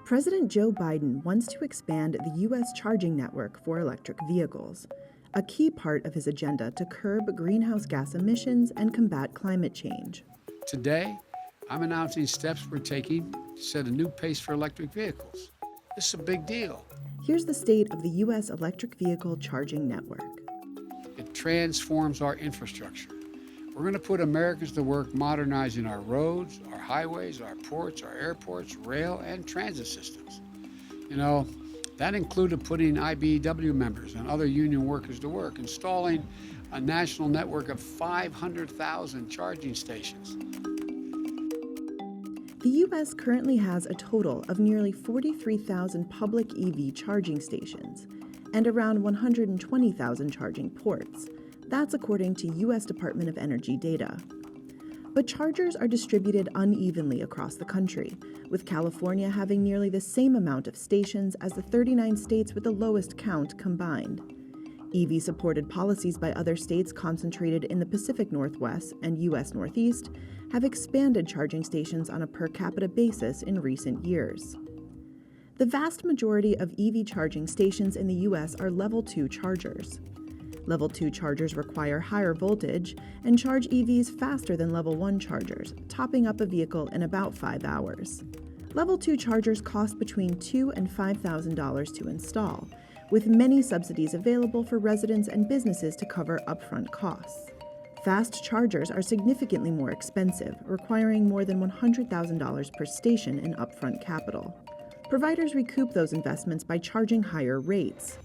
President Joe Biden wants to expand the U.S. charging network for electric vehicles, a key part of his agenda to curb greenhouse gas emissions and combat climate change. Today, I'm announcing steps we're taking to set a new pace for electric vehicles. This is a big deal. Here's the state of the U.S. electric vehicle charging network. It transforms our infrastructure. We're going to put Americans to work modernizing our roads, our highways, our ports, our airports, rail, and transit systems. That included putting IBEW members and other union workers to work, installing a national network of 500,000 charging stations. The U.S. currently has a total of nearly 43,000 public EV charging stations and around 120,000 charging ports. That's according to U.S. Department of Energy data. But chargers are distributed unevenly across the country, with California having nearly the same amount of stations as the 39 states with the lowest count combined. EV-supported policies by other states concentrated in the Pacific Northwest and U.S. Northeast have expanded charging stations on a per capita basis in recent years. The vast majority of EV charging stations in the U.S. are Level 2 chargers. Level 2 chargers require higher voltage and charge EVs faster than Level 1 chargers, topping up a vehicle in about 5 hours. Level 2 chargers cost between $2,000 and $5,000 to install, with many subsidies available for residents and businesses to cover upfront costs. Fast chargers are significantly more expensive, requiring more than $100,000 per station in upfront capital. Providers recoup those investments by charging higher rates.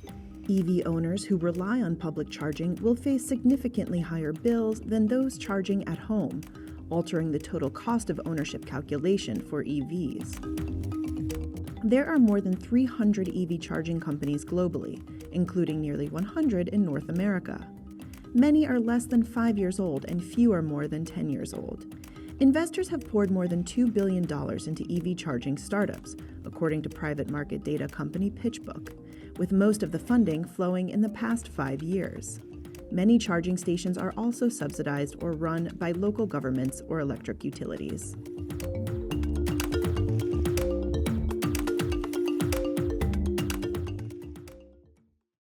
EV owners who rely on public charging will face significantly higher bills than those charging at home, altering the total cost of ownership calculation for EVs. There are more than 300 EV charging companies globally, including nearly 100 in North America. Many are less than 5 years old and few are more than 10 years old. Investors have poured more than $2 billion into EV charging startups, according to private market data company PitchBook, with most of the funding flowing in the past 5 years. Many charging stations are also subsidized or run by local governments or electric utilities.